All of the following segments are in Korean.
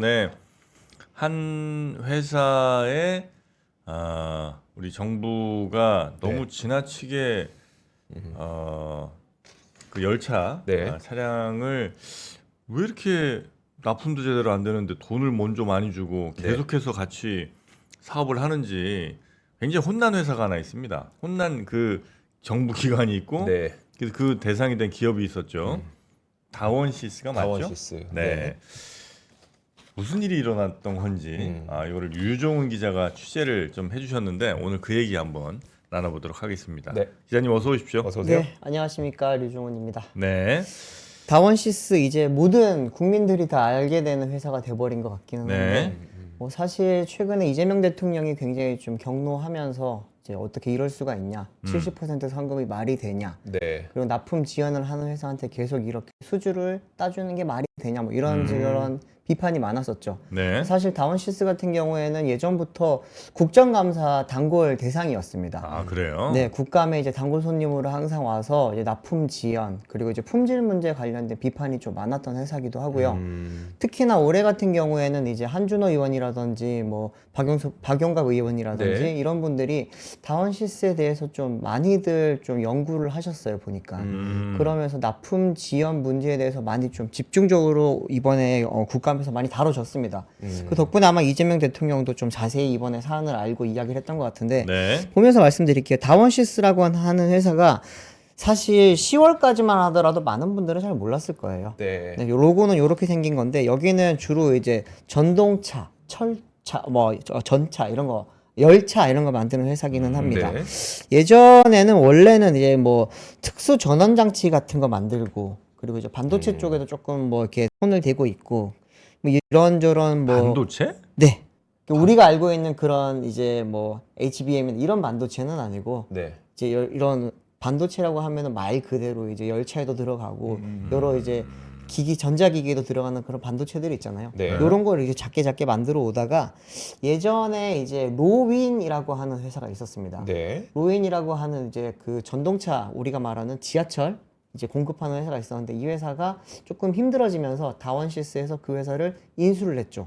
네, 한 회사에 우리 정부가 너무 지나치게 그 열차 차량을 왜 이렇게 납품도 제대로 안 되는데 돈을 먼저 많이 주고 계속해서 같이 사업을 하는지 굉장히 혼난 회사가 하나 있습니다. 혼난 그 정부 기관이 있고 그래서 그 대상이 된 기업이 있었죠. 다원시스가 맞죠? 다원시스. 네. 무슨 일이 일어났던 건지 이거를 유종훈 기자가 취재를 좀 해주셨는데 오늘 그 얘기 한번 나눠보도록 하겠습니다. 기자님 어서 오십시오. 어서 오세요. 네, 안녕하십니까, 류종훈입니다. 네. 다원시스 이제 모든 국민들이 다 알게 되는 회사가 돼버린 것 같기는 한데 뭐 사실 최근에 이재명 대통령이 굉장히 좀 경로하면서 이제 어떻게 이럴 수가 있냐, 70% 상금이 말이 되냐, 그리고 납품 지연을 하는 회사한테 계속 이렇게 수주를 따주는 게 말이 되냐, 뭐 이런 비판이 많았었죠. 사실 다원시스 같은 경우에는 예전부터 국정감사 단골 대상이었습니다. 아, 그래요? 네, 국감에 이제 단골 손님으로 항상 와서 이제 납품 지연 그리고 이제 품질 문제 관련된 비판이 좀 많았던 회사기도 하고요. 특히나 올해 같은 경우에는 이제 한준호 의원이라든지 뭐 박용갑 의원이라든지 이런 분들이 다원시스에 대해서 좀 많이들 좀 연구를 하셨어요, 보니까. 그러면서 납품 지연 문제에 대해서 많이 좀 집중적으로 이번에 국감에서 많이 다뤄졌습니다. 그 덕분에 아마 이재명 대통령도 좀 자세히 이번에 사안을 알고 이야기를 했던 것 같은데 보면서 말씀드릴게요. 다원시스라고 하는 회사가 사실 10월까지만 하더라도 많은 분들은 잘 몰랐을 거예요. 네, 로고는 이렇게 생긴 건데 여기는 주로 이제 전동차, 철차, 뭐 전차 이런 거, 열차 이런 거 만드는 회사기는 합니다. 예전에는 원래는 이제 뭐 특수 전원 장치 같은 거 만들고 그리고 이제 반도체 쪽에도 조금 뭐 이렇게 손을 대고 있고 뭐 이런저런 뭐 반도체? 네. 우리가 알고 있는 그런 이제 뭐 HBM 이런 반도체는 아니고 이제 이런 반도체라고 하면은 말 그대로 이제 열차에도 들어가고 여러 이제 기기 전자기기에도 들어가는 그런 반도체들이 있잖아요. 이런 걸 이제 작게 만들어 오다가 예전에 이제 로윈이라고 하는 회사가 있었습니다. 로윈이라고 하는 이제 그 전동차 우리가 말하는 지하철 이제 공급하는 회사가 있었는데 이 회사가 조금 힘들어지면서 다원시스에서 그 회사를 인수를 했죠.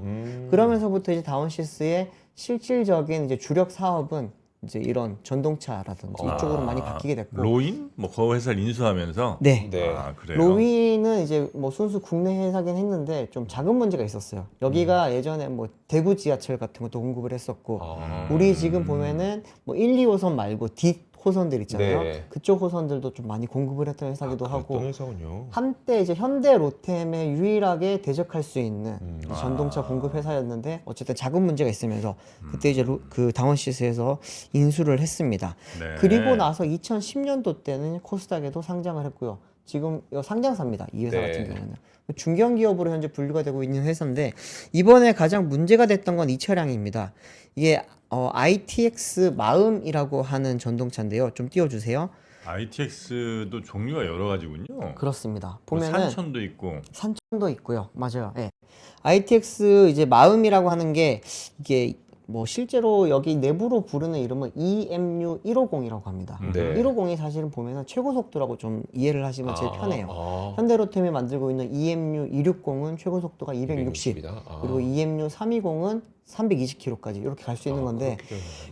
그러면서부터 이제 다원시스의 실질적인 이제 주력 사업은 이제 이런 전동차라든지 이쪽으로 많이 바뀌게 됐고. 로인? 뭐 그 회사를 인수하면서? 아, 그래요? 로윈은 이제 뭐 순수 국내 회사긴 했는데 좀 작은 문제가 있었어요. 여기가 예전에 뭐 대구 지하철 같은 것도 공급을 했었고 우리 지금 보면은 뭐 1, 2호선 말고 뒷호선들 있잖아요. 그쪽 호선들도 좀 많이 공급을 했던 회사기도 하고 한때 이제 현대 로템에 유일하게 대적할 수 있는 전동차 공급 회사였는데 어쨌든 작은 문제가 있으면서 그때 이제 그 다원시스에서 인수를 했습니다. 그리고 나서 2010년도 때는 코스닥에도 상장을 했고요. 지금 이거 상장사입니다. 이 회사 같은 경우는 중견기업으로 현재 분류가 되고 있는 회사인데 이번에 가장 문제가 됐던 건 이 차량입니다. 이게 ITX 마음이라고 하는 전동차인데요. 좀 띄워주세요. ITX도 종류가 여러 가지군요. 그렇습니다. 뭐 보면은 산천도 있고 산천도 있고요. 맞아요. 네. ITX 이제 마음이라고 하는 게 이게 뭐 실제로 여기 내부로 부르는 이름은 EMU 150이라고 합니다. 150이 사실은 보면은 최고 속도라고 좀 이해를 하시면 제일 편해요. 현대로템이 만들고 있는 EMU 260은 최고 속도가 260, 그리고 EMU 320은 320km까지 이렇게 갈 수 있는 건데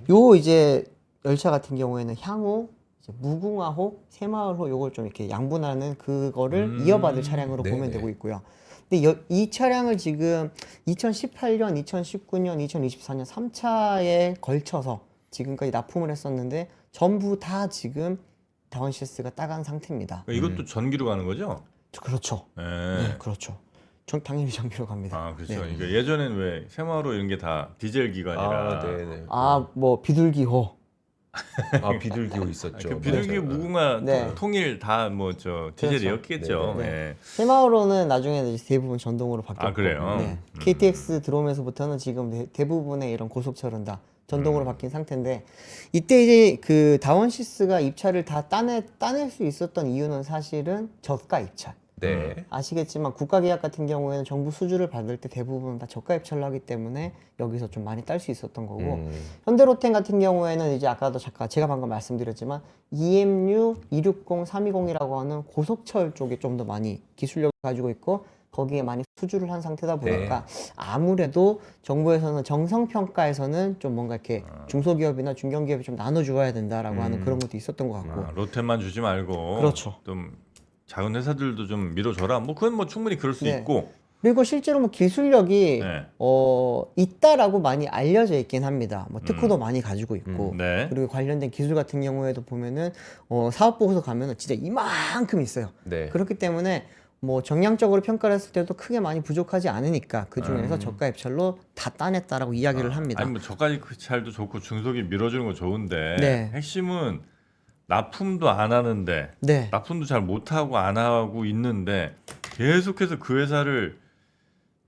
요 이제 열차 같은 경우에는 향후 이제 무궁화호, 새마을호 요걸 좀 이렇게 양분하는 그거를 이어받을 차량으로 보면 되고 있고요. 근데 이 차량을 지금 2018년, 2019년, 2024년 3차에 걸쳐서 지금까지 납품을 했었는데 전부 다 지금 다원시스가 따간 상태입니다. 이것도 전기로 가는 거죠? 그렇죠. 네, 그렇죠. 당연히 전기로 갑니다. 아, 그렇죠. 그러니까 예전엔 왜 새마을호 이런 게 다 디젤 기관이라 뭐 비둘기호. 비둘기호 있었죠. 그 비둘기 무궁화 통일 다 뭐 저 디젤이었겠죠. 새마을호는 나중에 대부분 전동으로 바뀌었고. 아, 그래요? KTX 들어오면서부터는 지금 대부분의 이런 고속철은 다 전동으로 바뀐 상태인데 이때 이제 그 다원시스가 입찰을 다 따낼 수 있었던 이유는 사실은 저가 입찰. 아시겠지만 국가계약 같은 경우에는 정부 수주를 받을 때 대부분 다 저가 입찰을 하기 때문에 여기서 좀 많이 딸 수 있었던 거고 현대로템 같은 경우에는 이제 아까도 제가 방금 말씀드렸지만 EMU 260, 320이라고 하는 고속철 쪽에 좀 더 많이 기술력을 가지고 있고 거기에 많이 수주를 한 상태다 보니까 아무래도 정부에서는 정성평가에서는 좀 뭔가 이렇게 중소기업이나 중견기업이 좀 나눠주어야 된다라고 하는 그런 것도 있었던 것 같고. 롯데만 주지 말고 그렇죠. 좀 작은 회사들도 좀 밀어줘라. 뭐 그건 뭐 충분히 그럴 수 네. 있고. 그리고 실제로 뭐 기술력이 네. 있다라고 많이 알려져 있긴 합니다. 뭐 특허도 많이 가지고 있고 네. 그리고 관련된 기술 같은 경우에도 보면은 사업 보고서 가면은 진짜 이만큼 있어요. 네. 그렇기 때문에 뭐 정량적으로 평가를 했을 때도 크게 많이 부족하지 않으니까 그 중에서 저가 입찰로 다 따냈다라고 이야기를 합니다. 아니 뭐 저까지 그 찰도 좋고 중소기 밀어주는 거 좋은데 네. 핵심은 납품도 안 하는데 네, 납품도 잘 못하고 안 하고 있는데 계속해서 그 회사를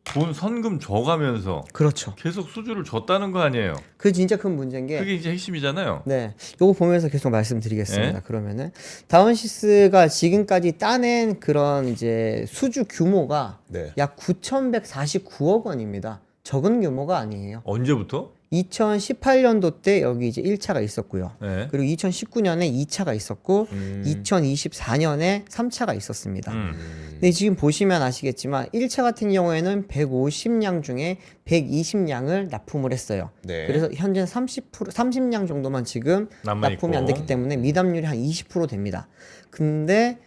돈 선금 줘가면서 그렇죠. 계속 수주를 줬다는 거 아니에요. 그 진짜 큰 문제인 게 그게 이제 핵심이잖아요. 네, 요거 보면서 계속 말씀드리겠습니다. 네. 그러면은 다운시스가 지금까지 따낸 그런 이제 수주 규모가 네. 약 9,149억 원입니다. 적은 규모가 아니에요. 언제부터? 2018년도 때 여기 이제 1차가 있었고요. 네. 그리고 2019년에 2차가 있었고 2024년에 3차가 있었습니다. 음. 근데 지금 보시면 아시겠지만 1차 같은 경우에는 150량 중에 120량을 납품을 했어요. 네. 그래서 현재 30량 정도만 지금 남아 납품이 안 있고. 됐기 때문에 미담률이 한 20% 됩니다. 근데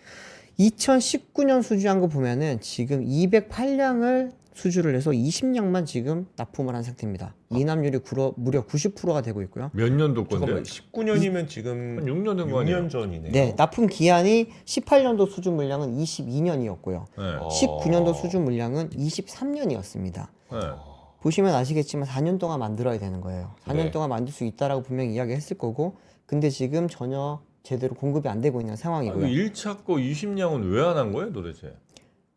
2019년 수주한 거 보면은 지금 208량을 수주를 해서 20량만 지금 납품을 한 상태입니다. 미납률이 무려 90%가 되고 있고요. 몇 년도 건데? 잠깐만 19년이면 지금 한 6년 된 거 아니에요? 6년 전이네요. 네, 납품 기한이 18년도 수주 물량은 22년이었고요. 네. 19년도 수주 물량은 23년이었습니다. 네. 보시면 아시겠지만 4년 동안 만들어야 되는 거예요. 4년 네. 동안 만들 수 있다라고 분명히 이야기했을 거고, 근데 지금 전혀 제대로 공급이 안 되고 있는 상황이고요. 1차 거 20량은 왜 안 한 거예요, 도대체?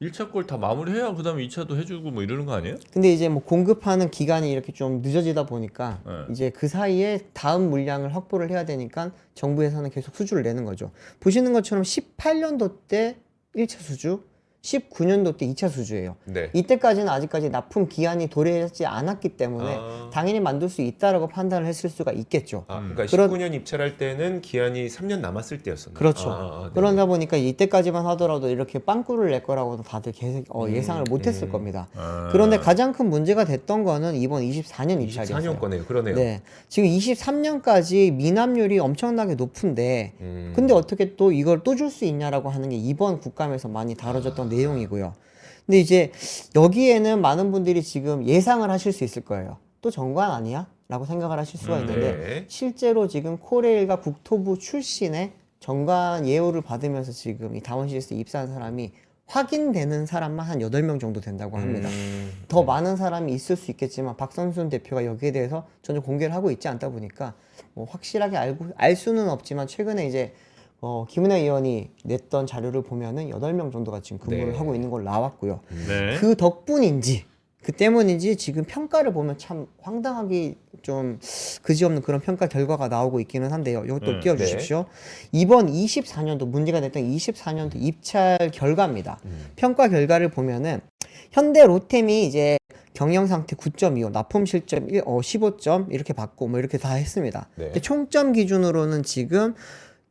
1차 걸 다 마무리해야 그다음에 2차도 해주고 뭐 이러는 거 아니에요? 근데 이제 뭐 공급하는 기간이 이렇게 좀 늦어지다 보니까 네. 이제 그 사이에 다음 물량을 확보를 해야 되니까 정부에서는 계속 수주를 내는 거죠. 보시는 것처럼 18년도 때 1차 수주, 19년도 때 2차 수주예요. 네. 이때까지는 아직까지 납품 기한이 도래하지 않았기 때문에 아. 당연히 만들 수 있다라고 판단을 했을 수가 있겠죠. 그러니까 그런- 19년 입찰할 때는 기한이 3년 남았을 때였었나요? 그렇죠. 네. 그러다 보니까 이때까지만 하더라도 이렇게 빵꾸를 낼 거라고는 다들 계속 예상을 못했을 겁니다. 아. 그런데 가장 큰 문제가 됐던 거는 이번 24년 입찰이었어요. 24년 거네요. 그러네요. 네, 지금 23년까지 미납률이 엄청나게 높은데, 음. 근데 어떻게 또 이걸 또 줄 수 있냐라고 하는 게 이번 국감에서 많이 다뤄졌던 내용이고요. 근데 이제 여기에는 많은 분들이 지금 예상을 하실 수 있을 거예요. 또 정관 아니야? 라고 생각을 하실 수가 있는데 네. 실제로 지금 코레일과 국토부 출신의 정관 예우를 받으면서 지금 이 다원시스 입사한 사람이 확인되는 사람만 한 8명 정도 된다고 합니다. 더 많은 사람이 있을 수 있겠지만 박선순 대표가 여기에 대해서 전혀 공개를 하고 있지 않다 보니까 뭐 확실하게 알 수는 없지만 최근에 이제 김은혜 의원이 냈던 자료를 보면은 8명 정도가 지금 근무를 네. 하고 있는 걸로 나왔고요. 네. 그 덕분인지 그 때문인지 지금 평가를 보면 참 황당하기 좀 그지없는 그런 평가 결과가 나오고 있기는 한데요. 이것도 띄워주십시오. 이번 24년도 문제가 됐던 24년도 입찰 결과입니다. 평가 결과를 보면은 현대 로템이 이제 경영 상태 9.25, 납품 실점 15점 이렇게 받고 뭐 이렇게 다 했습니다. 네. 근데 총점 기준으로는 지금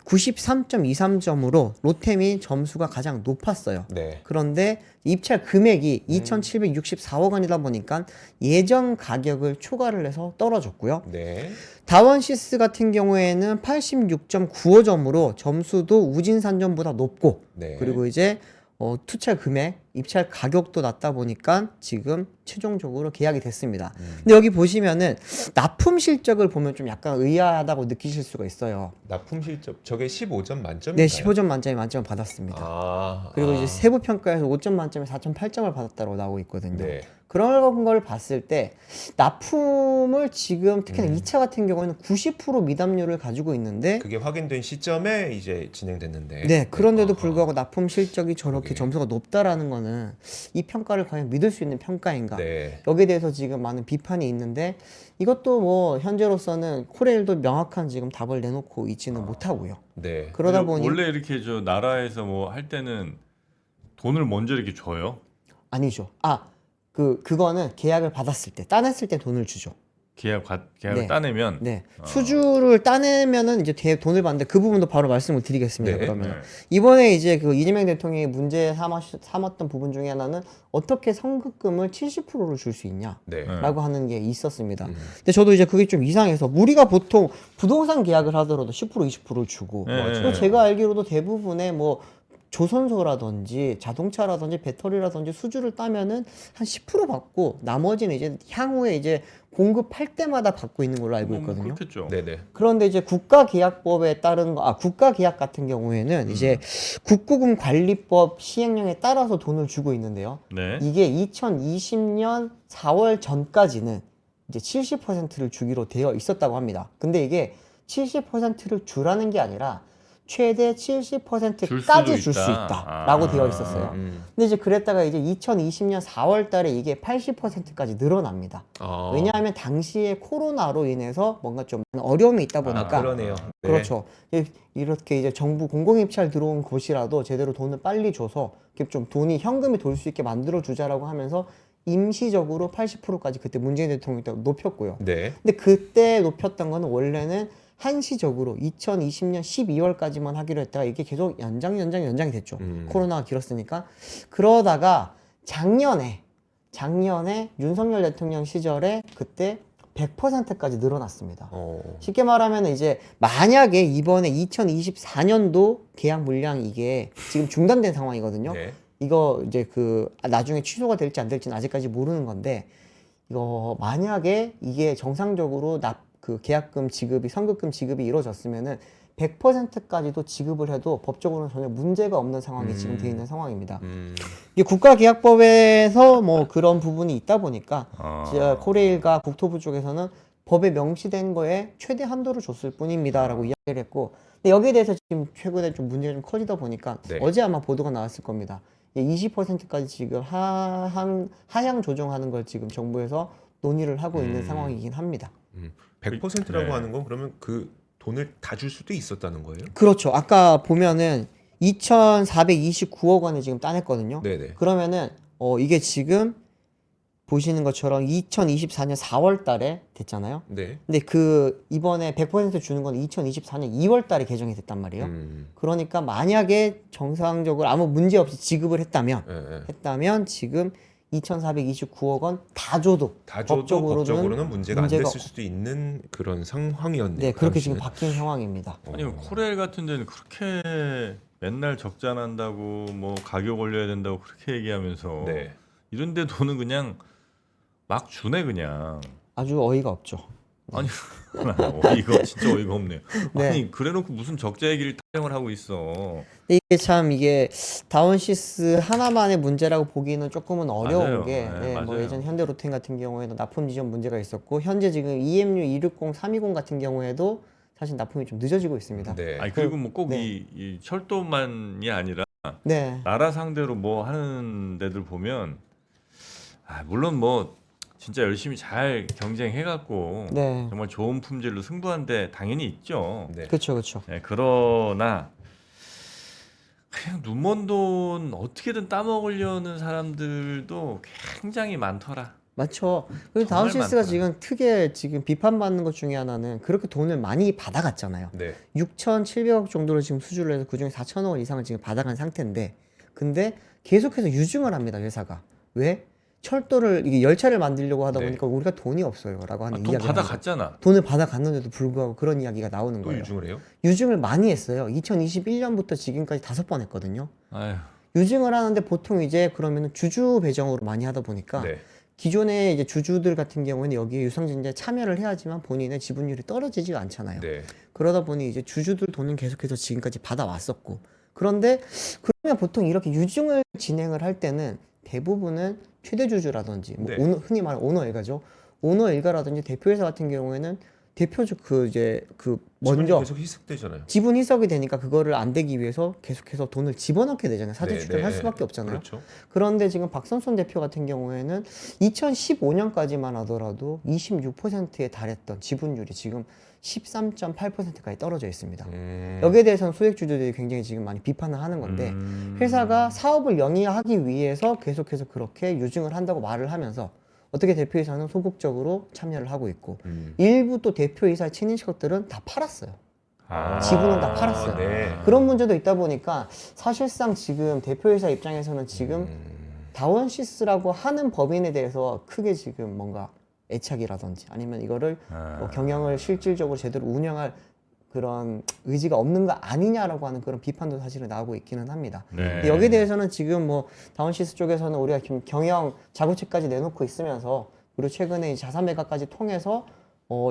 93.23점으로 로템이 점수가 가장 높았어요. 네. 그런데 입찰 금액이 2,764억 원이다 보니까 예전 가격을 초과를 해서 떨어졌고요. 네. 다원시스 같은 경우에는 86.95점으로 점수도 우진산점보다 높고 네. 그리고 이제 투찰 금액, 입찰 가격도 낮다 보니까 지금 최종적으로 계약이 됐습니다. 근데 여기 보시면은 납품 실적을 보면 좀 약간 의아하다고 느끼실 수가 있어요. 납품 실적 저게 15점 만점인가요? 네, 15점 만점에 만점을 받았습니다. 그리고 이제 세부 평가에서 5점 만점에 4.8점을 받았다고 나오고 있거든요. 네. 그런 걸 봤을 때 납품을 지금 특히나 2차 같은 경우에는 90% 미담률을 가지고 있는데 그게 확인된 시점에 이제 진행됐는데. 네, 그런데도 불구하고 납품 실적이 저렇게 그게. 점수가 높다라는 거는 이 평가를 과연 믿을 수 있는 평가인가? 네. 여기에 대해서 지금 많은 비판이 있는데 이것도 뭐 현재로서는 코레일도 명확한 지금 답을 내놓고 있지는 못하고요. 네. 그러다 보니 원래 이렇게 저 나라에서 뭐 할 때는 돈을 먼저 이렇게 줘요. 아니죠. 그거는 계약을 받았을 때 따냈을 때 돈을 주죠. 계약을 네. 따내면 네. 수주를 따내면은 이제 돈을 받는데 그 부분도 바로 말씀을 드리겠습니다. 네. 그러면 네. 이번에 이제 그 이재명 대통령이 문제 삼았던 부분 중에 하나는 어떻게 선급금을 70%를 줄 수 있냐. 네. 라고 하는 게 있었습니다. 근데 저도 이제 그게 좀 이상해서 우리가 보통 부동산 계약을 하더라도 10% 20%를 주고 네. 또 제가 알기로도 대부분의 뭐 조선소라든지 자동차라든지 배터리라든지 수주를 따면은 한 10% 받고 나머지는 이제 향후에 이제 공급할 때마다 받고 있는 걸로 알고 뭐 있거든요. 그렇겠죠. 네네. 그런데 이제 국가계약법에 따른 국가계약 같은 경우에는 이제 국고금 관리법 시행령에 따라서 돈을 주고 있는데요. 네. 이게 2020년 4월 전까지는 이제 70%를 주기로 되어 있었다고 합니다. 근데 이게 70%를 주라는 게 아니라 최대 70%까지 줄 수 있다라고 되어 있었어요. 근데 이제 그랬다가 이제 2020년 4월 달에 이게 80%까지 늘어납니다. 아. 왜냐하면 당시에 코로나로 인해서 뭔가 좀 어려움이 있다 보니까 그러네요. 네. 그렇죠. 이렇게 이제 정부 공공입찰 들어온 곳이라도 제대로 돈을 빨리 줘서 이렇게 좀 돈이 현금이 돌 수 있게 만들어 주자라고 하면서 임시적으로 80%까지 그때 문재인 대통령이 때 높였고요. 네. 근데 그때 높였던 거는 원래는 한시적으로 2020년 12월까지만 하기로 했다가 이게 계속 연장이 됐죠. 코로나가 길었으니까. 그러다가 작년에 윤석열 대통령 시절에 그때 100%까지 늘어났습니다. 쉽게 말하면 이제 만약에 이번에 2024년도 계약 물량 이게 지금 중단된 상황이거든요. 네. 이거 이제 그 나중에 취소가 될지 안 될지는 아직까지 모르는 건데 이거 만약에 이게 정상적으로 그 계약금 지급이 선급금 지급이 이루어졌으면은 100%까지도 지급을 해도 법적으로는 전혀 문제가 없는 상황이 지금 되어 있는 상황입니다. 이게 국가계약법에서 뭐 그런 부분이 있다 보니까 진짜 코레일과 국토부 쪽에서는 법에 명시된 거에 최대 한도를 줬을 뿐입니다라고 이야기를 했고, 근데 여기에 대해서 지금 최근에 좀 문제가 좀 커지다 보니까 네. 어제 아마 보도가 나왔을 겁니다. 20%까지 지금 하향 조정하는 걸 지금 정부에서 논의를 하고 있는 상황이긴 합니다. 100%라고 네. 하는 건 그러면 그 돈을 다 줄 수도 있었다는 거예요? 그렇죠. 아까 보면은 2,429억 원을 지금 따냈거든요. 네네. 그러면은 이게 지금 보시는 것처럼 2024년 4월 달에 됐잖아요. 네. 근데 그 이번에 100% 주는 건 2024년 2월 달에 개정이 됐단 말이에요. 그러니까 만약에 정상적으로 아무 문제 없이 지급을 했다면 지금 2,429억 원 다 줘도 법적으로는 문제가 안 됐을 수도 있는 그런 상황이었네요. 네, 그 그렇게 지금 당시는. 바뀐 상황입니다. 아니 코레일 같은 데는 그렇게 맨날 적자 난다고 뭐 가격 올려야 된다고 그렇게 얘기하면서 네. 이런 데 돈은 그냥 막 주네 그냥. 아주 어이가 없죠. 아니 이거 진짜 어이가 없네요. 네. 아니 그래놓고 무슨 적자 얘기를 타령을 하고 있어. 이게 다운시스 하나만의 문제라고 보기는 조금은 어려운 맞아요. 게 네, 뭐 맞아요. 예전 현대로템 같은 경우에도 납품 지점 문제가 있었고 현재 지금 EMU 260, 320 같은 경우에도 사실 납품이 좀 늦어지고 있습니다. 네. 아니 그리고 뭐 꼭 네. 이 철도만이 아니라 네. 나라 상대로 뭐 하는 데들 보면 물론 뭐 진짜 열심히 잘 경쟁해갖고 네. 정말 좋은 품질로 승부한데 당연히 있죠. 네. 그렇죠. 네, 그러나 그냥 눈먼 돈 어떻게든 따먹으려는 사람들도 굉장히 많더라. 맞죠. 그리고 정말 다운시스가 많더라. 지금 특히 지금 비판받는 것 중에 하나는 그렇게 돈을 많이 받아갔잖아요. 네. 6,700억 정도를 지금 수주를 해서 그중에 4,000억 원 이상을 지금 받아간 상태인데, 근데 계속해서 유증을 합니다, 회사가. 왜? 철도를 이게 열차를 만들려고 하다 네. 보니까 우리가 돈이 없어요라고 하는 돈 이야기를 받아갔잖아. 돈을 받아갔는데도 불구하고 그런 이야기가 나오는 또 거예요. 유증을 해요? 유증을 많이 했어요. 2021년부터 지금까지 5번 했거든요. 아휴, 유증을 하는데 보통 이제 그러면은 주주 배정으로 많이 하다 보니까 네. 기존의 이제 주주들 같은 경우에는 여기에 유상증자에 참여를 해야지만 본인의 지분율이 떨어지지가 않잖아요. 네. 그러다 보니 이제 주주들 돈은 계속해서 지금까지 받아왔었고, 그런데 그러면 보통 이렇게 유증을 진행을 할 때는 대부분은 최대 주주라든지 뭐 네. 흔히 말하는 오너 일가죠. 오너 일가라든지 대표회사 같은 경우에는 대표적 먼저 계속 희석되잖아요. 지분 희석이 되니까 그거를 안 되기 위해서 계속해서 돈을 집어넣게 되잖아요. 사전 네, 출자를 할 네. 수밖에 없잖아요. 그렇죠. 그런데 지금 박선son 대표 같은 경우에는 2015년까지만 하더라도 26%에 달했던 지분율이 지금 13.8%까지 떨어져 있습니다. 여기에 대해서는 소액주주들이 굉장히 지금 많이 비판을 하는 건데, 회사가 사업을 영위하기 위해서 계속해서 그렇게 유증을 한다고 말을 하면서 어떻게 대표이사는 소극적으로 참여를 하고 있고 일부 또 대표이사 친인척들은 다 팔았어요. 지분은 다 팔았어요. 네. 그런 문제도 있다 보니까 사실상 지금 대표이사 입장에서는 지금 다원시스라고 하는 법인에 대해서 크게 지금 뭔가 애착이라든지 아니면 이거를 뭐 경영을 실질적으로 제대로 운영할 그런 의지가 없는 거 아니냐라고 하는 그런 비판도 사실은 나오고 있기는 합니다. 근데 여기에 대해서는 지금 뭐 다원시스 쪽에서는 우리가 경영 자구책까지 내놓고 있으면서 그리고 최근에 자산 매각까지 통해서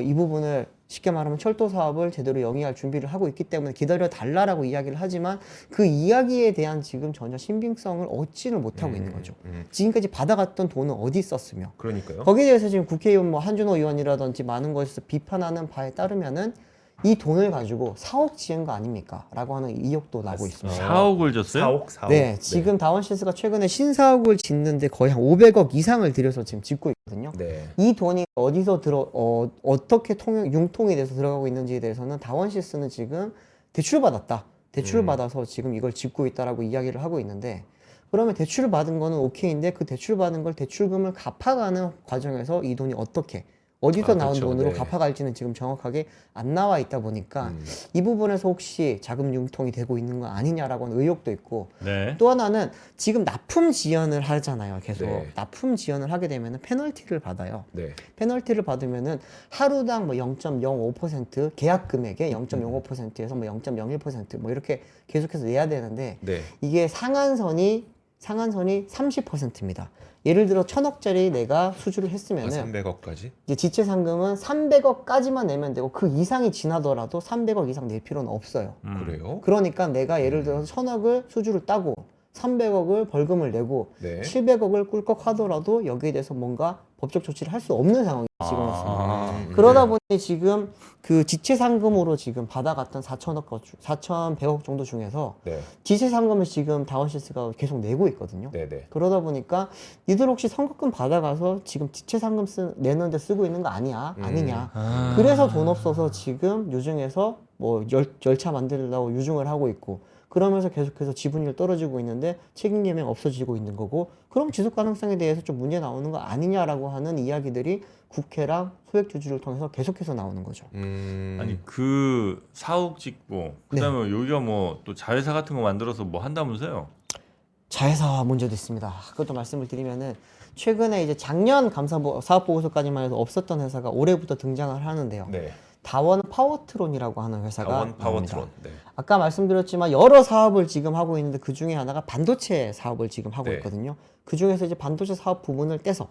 이 부분을 쉽게 말하면 철도 사업을 제대로 영위할 준비를 하고 있기 때문에 기다려 달라라고 이야기를 하지만 그 이야기에 대한 지금 전혀 신빙성을 얻지는 못하고 있는 거죠. 지금까지 받아갔던 돈은 어디 썼으며 그러니까요. 거기에 대해서 지금 국회의원 뭐 한준호 의원이라든지 많은 것에서 비판하는 바에 따르면은 이 돈을 가지고 사옥 지은 거 아닙니까? 라고 하는 의혹도 나고 있습니다. 4억을 줬어요? 4억. 네, 지금 다원시스가 최근에 신사옥을 짓는데 거의 한 500억 이상을 들여서 지금 짓고 있거든요. 네. 이 돈이 어디서 어떻게 융통이 돼서 들어가고 있는지에 대해서는 다원시스는 지금 대출받았다. 대출받아서 지금 이걸 짓고 있다라고 이야기를 하고 있는데 그러면 대출을 받은 거는 오케이인데 그 대출받은 걸 대출금을 갚아가는 과정에서 이 돈이 어디서 나온 그렇죠. 돈으로 네. 갚아갈지는 지금 정확하게 안 나와 있다 보니까 이 부분에서 혹시 자금 융통이 되고 있는 거 아니냐라고 하는 의혹도 있고 네. 또 하나는 지금 납품 지연을 하잖아요. 계속 네. 납품 지연을 하게 되면은 페널티를 받아요. 네. 페널티를 받으면은 하루당 뭐 0.05% 계약 금액의 0.05%에서 뭐 0.01% 이렇게 계속해서 내야 되는데 네. 이게 상한선이 30%입니다. 예를 들어 1,000억짜리 내가 수주를 했으면은 300억까지? 이제 지체 상금은 300억까지만 내면 되고 그 이상이 지나더라도 300억 이상 낼 필요는 없어요. 그래요? 그러니까 내가 예를 들어서 1,000억을 수주를 따고 300억을 벌금을 내고 네. 700억을 꿀꺽 하더라도 여기에 대해서 뭔가 법적 조치를 할 수 없는 상황이 지금 있습니다. 네. 그러다 보니 지금 그 지체 상금으로 지금 받아갔던 4,100억 정도 중에서 네. 지체 상금을 지금 다원시스가 계속 내고 있거든요. 네. 네. 그러다 보니까 니들 혹시 선급금 받아가서 지금 지체 상금 내는데 쓰고 있는 거 아니냐? 그래서 돈 없어서 지금 유증에서 뭐 열차 만들려고 유증을 하고 있고 그러면서 계속해서 지분율 떨어지고 있는데 책임 개명 없어지고 있는 거고 그럼 지속 가능성에 대해서 좀 문제 나오는 거 아니냐라고 하는 이야기들이 국회랑 소액주주를 통해서 계속해서 나오는 거죠. 아니 그 4억 짓고 그다음에 여기가 뭐 또 자회사 같은 거 만들어서 뭐 한다면서요? 자회사 문제도 있습니다. 그것도 말씀을 드리면은 최근에 이제 작년 사업 보고서까지만 해도 없었던 회사가 올해부터 등장을 하는데요. 네. 다원 파워트론이라고 하는 회사가 다원 나옵니다. 파워트론. 네. 아까 말씀드렸지만 여러 사업을 지금 하고 있는데 그 중에 하나가 반도체 사업을 지금 하고 네. 있거든요. 그 중에서 이제 반도체 사업 부분을 떼서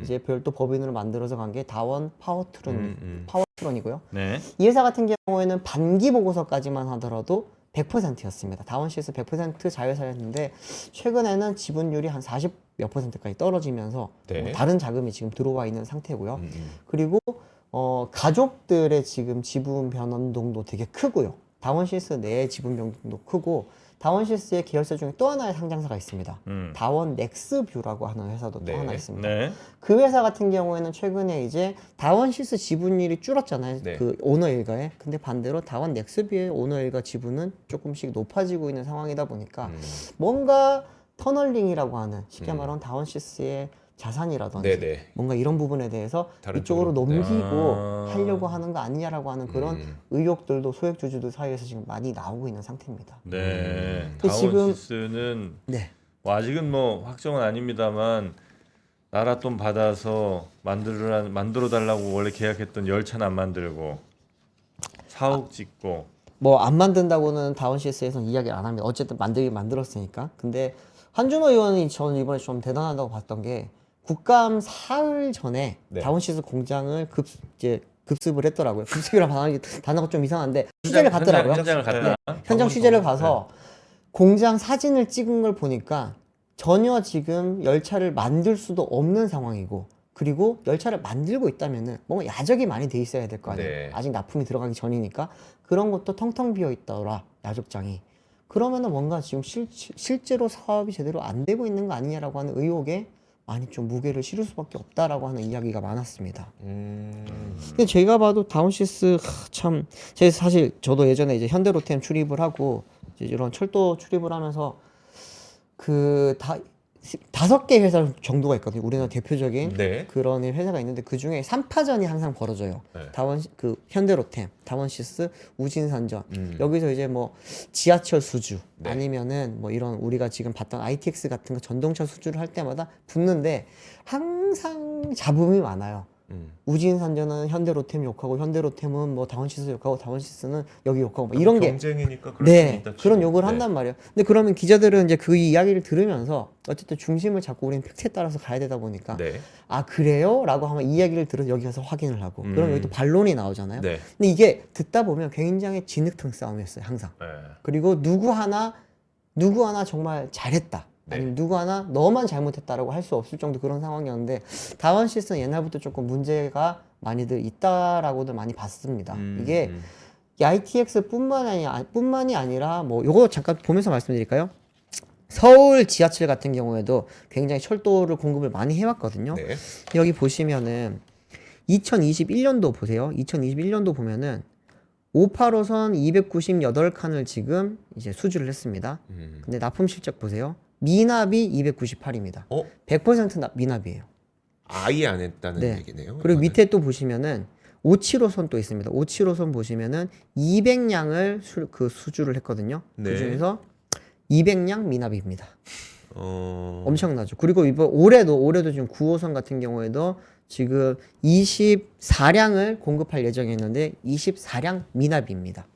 이제 별도 법인으로 만들어서 간 게 다원 파워트론이고요. 네. 이 회사 같은 경우에는 반기 보고서까지만 하더라도 100%였습니다. 다원시스 100% 자회사였는데 최근에는 지분율이 한 40 몇 %까지 떨어지면서 네. 뭐 다른 자금이 지금 들어와 있는 상태고요. 그리고 가족들의 지금 지분 변동도 되게 크고요. 다원시스 내의 지분 변동도 크고 다원시스의 계열사 중에 또 하나의 상장사가 있습니다. 다원 넥스뷰라고 하는 회사도 네. 또 하나 있습니다. 네. 그 회사 같은 경우에는 최근에 이제 다원시스 지분율이 줄었잖아요. 네. 그 오너 일가에. 근데 반대로 다원 넥스뷰의 오너 일가 지분은 조금씩 높아지고 있는 상황이다 보니까 뭔가 터널링이라고 하는 쉽게 말하면 다원시스의 자산이라든지 네네. 뭔가 이런 부분에 대해서 다른 이쪽으로 쪽으로. 넘기고 하려고 하는 거 아니냐라고 하는 그런 의혹들도 소액주주들 사이에서 지금 많이 나오고 있는 상태입니다. 네. 근데 지금- 다원시스는 네. 뭐 아직은 뭐 확정은 아닙니다만 나라 돈 받아서 만들어 달라고 원래 계약했던 열차는 안 만들고 4억 짓고 뭐 안 만든다고는 다원시스에서는 이야기를 안 합니다. 어쨌든 만들긴 만들었으니까. 근데 한준호 의원이 저는 이번에 좀 대단하다고 봤던 게 국감 사흘 전에 네. 다원시스 공장을 급습을 했더라고요. 급습이라는 단어가 좀 이상한데 취재를 갔더라고요. 현장을 갔다. 네. 현장 취재를 가서 공장 사진을 찍은 걸 보니까 전혀 지금 열차를 만들 수도 없는 상황이고 그리고 열차를 만들고 있다면은 뭔가 야적이 많이 돼 있어야 될 거 아니에요. 네. 아직 납품이 들어가기 전이니까 그런 것도 텅텅 비어 있더라 야적장이. 그러면은 뭔가 지금 실제로 사업이 제대로 안 되고 있는 거 아니냐라고 하는 의혹에 많이 좀 무게를 실을 수밖에 없다라고 하는 이야기가 많았습니다. 근데 제가 봐도 다운시스 참, 제가 사실 저도 예전에 이제 현대로템 출입을 하고 이제 이런 철도 출입을 하면서 5개 회사 정도가 있거든요. 우리나라 대표적인 네. 그런 회사가 있는데 그 중에 3파전이 항상 벌어져요. 네. 현대로템, 다원시스, 우진산전. 여기서 이제 뭐 지하철 수주 네. 아니면은 뭐 이런 우리가 지금 봤던 ITX 같은 거 전동차 수주를 할 때마다 붙는데 항상 잡음이 많아요. 우진산전은 현대로템 욕하고 현대로템은 뭐 다원시스 욕하고 다원시스는 여기 욕하고 뭐 이런 게 경쟁이니까 그럴 수 네, 있다 치고. 그런 욕을 네. 한단 말이에요. 근데 그러면 기자들은 이제 그 이야기를 들으면서 어쨌든 중심을 잡고 우리는 팩트에 따라서 가야 되다 보니까 네. 아 그래요? 라고 하면 이야기를 들어 여기 가서 확인을 하고 그럼 여기 또 반론이 나오잖아요. 네. 근데 이게 듣다 보면 굉장히 진흙탕 싸움이었어요. 항상. 네. 그리고 누구 하나 정말 잘했다. 아니면 누구 하나 너만 잘못했다라고 할 수 없을 정도 그런 상황이었는데 다원시스는 옛날부터 조금 문제가 많이들 있다라고들 많이 봤습니다. 이게 이 ITX뿐만이 아니라 뭐 요거 잠깐 보면서 말씀드릴까요? 서울 지하철 같은 경우에도 굉장히 철도를 공급을 많이 해왔거든요. 네. 여기 보시면은 2021년도 보세요. 2021년도 보면은 58호선 298칸을 지금 이제 수주를 했습니다. 근데 납품 실적 보세요. 미납이 298입니다. 100% 미납이에요. 아예 안 했다는 네. 얘기네요. 그리고 이거는. 밑에 또 보시면은 57호선 또 있습니다. 57호선 보시면은 200량을 수주를 했거든요. 네. 그 중에서 200량 미납입니다. 어... 엄청나죠. 그리고 이번 올해도 지금 9호선 같은 경우에도 지금 24량을 공급할 예정이었는데 24량 미납입니다.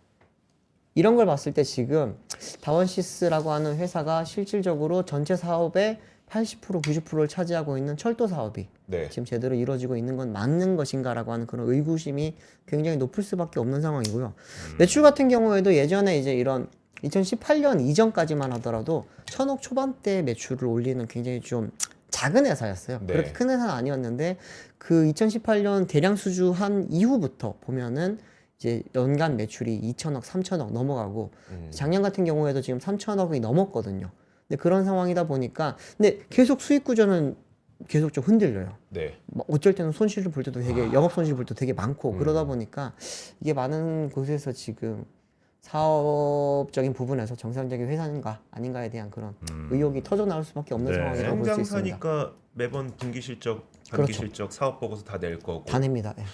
이런 걸 봤을 때 지금 다원시스라고 하는 회사가 실질적으로 전체 사업의 80% 90%를 차지하고 있는 철도 사업이 네. 지금 제대로 이루어지고 있는 건 맞는 것인가라고 하는 그런 의구심이 굉장히 높을 수밖에 없는 상황이고요. 매출 같은 경우에도 예전에 이제 이런 2018년 이전까지만 하더라도 1000억 초반대 매출을 올리는 굉장히 좀 작은 회사였어요. 네. 그렇게 큰 회사는 아니었는데 그 2018년 대량 수주한 이후부터 보면은 이제 연간 매출이 2천억, 3천억 넘어가고 작년 같은 경우에도 지금 3천억이 넘었거든요. 근데 그런 상황이다 보니까 근데 계속 수익 구조는 계속 좀 흔들려요. 네. 뭐 어쩔 때는 손실을 볼 때도 되게 영업 손실 볼 때도 되게 많고 그러다 보니까 이게 많은 곳에서 지금 사업적인 부분에서 정상적인 회사인가 아닌가에 대한 그런 의혹이 터져 나올 수밖에 없는 네. 상황이라고 볼 수 있습니다. 상장사니까 매번 분기 실적, 반기 그렇죠. 실적, 사업 보고서 다 낼 거고. 다 냅니다. 예.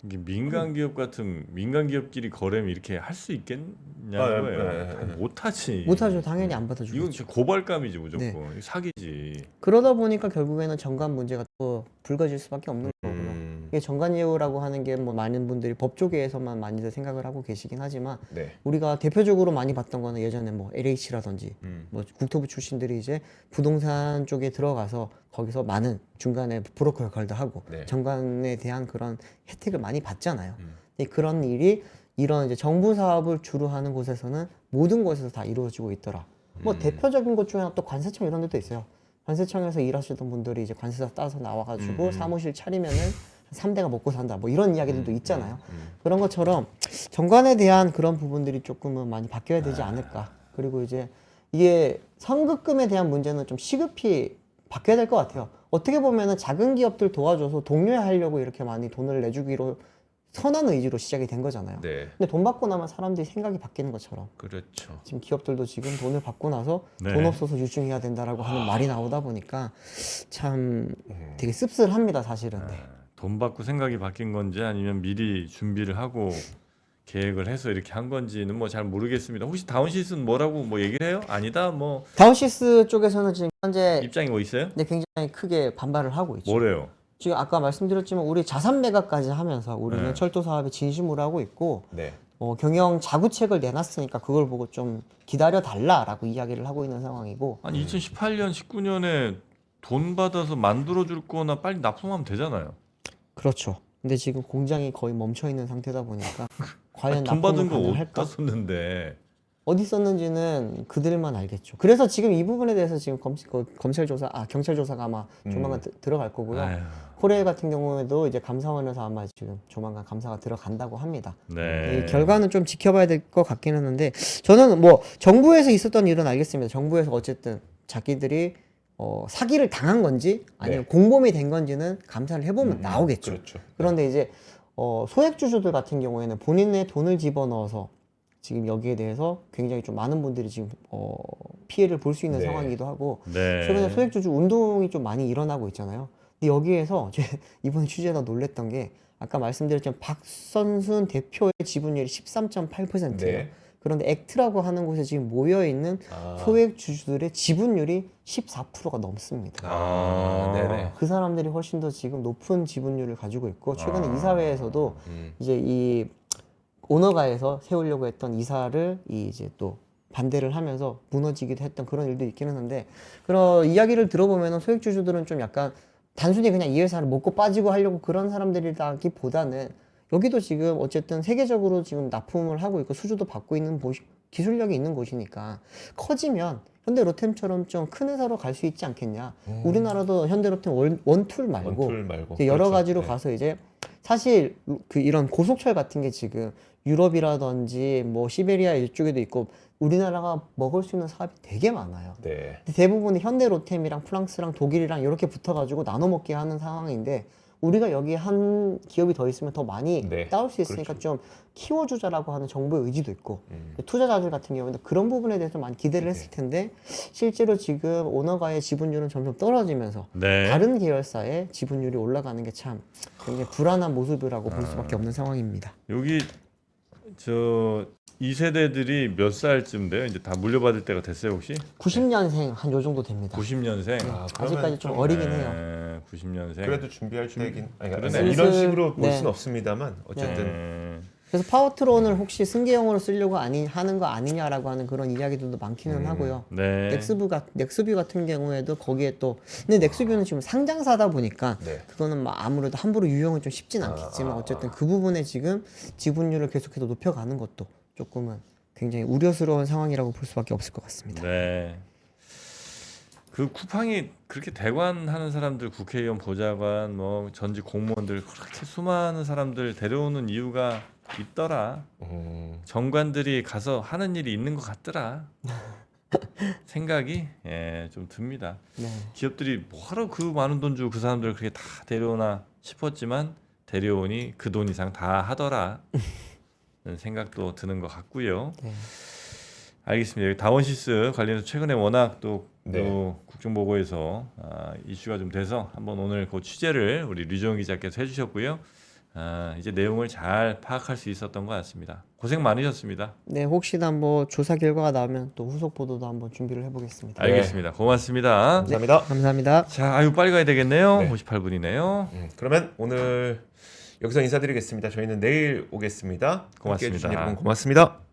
이게 민간 기업 같은 민간 기업끼리 거래면 이렇게 할 수 있겠냐는 아, 거예요. 못하지. 못하죠. 당연히 안 이건 받아주겠죠. 진짜 고발감이지 무조건. 네. 이거 사기지. 그러다 보니까 결국에는 정관 문제가 또 불거질 수밖에 없는 거고요. 이게 정관예우라고 하는 게 뭐 많은 분들이 법조계에서만 많이들 생각을 하고 계시긴 하지만 네. 우리가 대표적으로 많이 봤던 거는 예전에 뭐 LH라든지 뭐 국토부 출신들이 이제 부동산 쪽에 들어가서 거기서 많은 중간에 브로커 역할도 하고 네. 정관에 대한 그런 혜택을 많이 받잖아요. 근데 그런 일이 이런 이제 정부 사업을 주로 하는 곳에서는 모든 곳에서 다 이루어지고 있더라. 뭐 대표적인 곳 중에 또 관세청 이런 데도 있어요. 관세청에서 일하시던 분들이 이제 관세사 따서 나와가지고 사무실 차리면은 3대가 먹고 산다. 뭐 이런 이야기들도 있잖아요. 그런 것처럼 정관에 대한 그런 부분들이 조금은 많이 바뀌어야 되지 않을까. 그리고 이제 이게 선급금에 대한 문제는 좀 시급히 바뀌어야 될 것 같아요. 어떻게 보면은 작은 기업들 도와줘서 독려하려고 이렇게 많이 돈을 내주기로 선한 의지로 시작이 된 거잖아요. 네. 근데 돈 받고 나면 사람들이 생각이 바뀌는 것처럼 그렇죠. 지금 기업들도 지금 돈을 받고 나서 네. 돈 없어서 유증해야 된다라고 하는 말이 나오다 보니까 참 되게 씁쓸합니다, 사실은. 네. 돈 받고 생각이 바뀐 건지 아니면 미리 준비를 하고 계획을 해서 이렇게 한 건지는 뭐 잘 모르겠습니다. 혹시 다운시스는 뭐라고 뭐 얘기를 해요? 아니다 뭐 다운시스 쪽에서는 지금 현재 입장이 뭐 있어요? 네, 굉장히 크게 반발을 하고 있죠. 뭐래요? 지금 아까 말씀드렸지만 우리 자산 매각까지 하면서 우리는 네. 철도 사업에 진심으로 하고 있고 네. 경영 자구책을 내놨으니까 그걸 보고 좀 기다려 달라라고 이야기를 하고 있는 상황이고 아니 2018년 19년에 돈 받아서 만들어 줄 거나 빨리 납품하면 되잖아요. 그렇죠. 근데 지금 공장이 거의 멈춰 있는 상태다 보니까 과연 돈 납품을 받은 거 가능할까? 어디다 썼는데. 어디 썼는지는 그들만 알겠죠. 그래서 지금 이 부분에 대해서 지금 경찰 조사가 아마 조만간 들어갈 거고요. 아유, 코레일 같은 경우에도 이제 감사원에서 아마 지금 조만간 감사가 들어간다고 합니다. 네. 이 결과는 좀 지켜봐야 될 것 같긴 하는데 저는 뭐 정부에서 있었던 일은 알겠습니다. 정부에서 어쨌든 자기들이 사기를 당한 건지 아니면 네. 공범이 된 건지는 감사를 해보면 나오겠죠. 그렇죠. 그런데 이제 소액주주들 같은 경우에는 본인의 돈을 집어넣어서 지금 여기에 대해서 굉장히 좀 많은 분들이 지금 피해를 볼 수 있는 네. 상황이기도 하고 네. 최근에 소액주주 운동이 좀 많이 일어나고 있잖아요. 근데 여기에서 제가 이번 취재에서 놀랬던 게 아까 말씀드렸지만 박선순 대표의 지분율이 13.8%예요. 네. 그런데 액트라고 하는 곳에 지금 모여 있는 소액주주들의 지분율이 14%가 넘습니다. 네네. 그 사람들이 훨씬 더 지금 높은 지분율을 가지고 있고 최근에 이사회에서도 이제 이 오너가에서 세우려고 했던 이사를 이제 또 반대를 하면서 무너지기도 했던 그런 일도 있기는 한데 그런 이야기를 들어보면은 소액주주들은 좀 약간 단순히 그냥 이 회사를 먹고 빠지고 하려고 그런 사람들이라기보다는 여기도 지금 어쨌든 세계적으로 지금 납품을 하고 있고 수주도 받고 있는 기술력이 있는 곳이니까 커지면 현대로템처럼 좀 큰 회사로 갈 수 있지 않겠냐. 우리나라도 현대로템 원툴 말고 원툴 말고 이제 여러 그렇죠. 가지로 네. 가서 이제 사실 그 이런 고속철 같은 게 지금 유럽이라든지 뭐 시베리아 이쪽에도 있고 우리나라가 먹을 수 있는 사업이 되게 많아요. 네. 근데 대부분이 현대로템이랑 프랑스랑 독일이랑 이렇게 붙어가지고 나눠 먹게 하는 상황인데 우리가 여기 한 기업이 더 있으면 더 많이 네, 따올 수 있으니까 그렇죠. 좀 키워주자라고 하는 정부의 의지도 있고 투자자들 같은 경우는 그런 부분에 대해서 많이 기대를 했을 텐데 실제로 지금 오너가의 지분율은 점점 떨어지면서 네. 다른 계열사의 지분율이 올라가는 게 참 굉장히 불안한 모습이라고 볼 수밖에 없는 상황입니다. 여기 저 2세대들이 몇 살쯤 돼요? 이제 다 물려받을 때가 됐어요 혹시? 90년생 한 요 정도 됩니다. 90년생. 아, 아직까지 그러면 좀 어리긴 해요. 네, 90년생. 그래도 준비할 때긴 아니, 그러네. 이런 슬슬, 식으로 볼 네. 수는 없습니다만 어쨌든 네. 그래서 파워트론을 혹시 승계형으로 쓰려고 하는 거 아니냐라고 하는 그런 이야기들도 많기는 하고요. 네. 넥스뷰 같은 경우에도 거기에 또 근데 넥스뷰는 지금 상장사다 보니까 네. 그거는 뭐 아무래도 함부로 유용은 좀 쉽진 않겠지만 어쨌든 그 부분에 지금 지분율을 계속해서 높여가는 것도 조금은 굉장히 우려스러운 상황이라고 볼 수밖에 없을 것 같습니다. 네. 그 쿠팡이 그렇게 대관하는 사람들, 국회의원, 보좌관, 뭐 전직 공무원들 그렇게 수많은 사람들 데려오는 이유가 있더라. 정관들이 가서 하는 일이 있는 것 같더라. 생각이 좀 듭니다. 네. 기업들이 뭐하러 그 많은 돈 주고 그 사람들 그렇게 다 데려오나 싶었지만 데려오니 그 돈 이상 다 하더라. 는 생각도 드는 것 같고요. 네. 알겠습니다. 여기 다원시스 관련해서 최근에 워낙 또 네. 국정보고에서 이슈가 좀 돼서 한번 오늘 그 취재를 우리 류정훈 기자께서 해주셨고요. 이제 내용을 잘 파악할 수 있었던 것 같습니다. 고생 많으셨습니다. 네, 혹시나 뭐 조사 결과가 나오면 또 후속 보도도 한번 준비를 해보겠습니다. 알겠습니다. 고맙습니다. 감사합니다. 감사합니다. 자, 아유 빨리 가야 되겠네요. 네. 58분이네요. 그러면 오늘 여기서 인사드리겠습니다. 저희는 내일 오겠습니다. 함께해 고맙습니다. 주신 여러분 고맙습니다.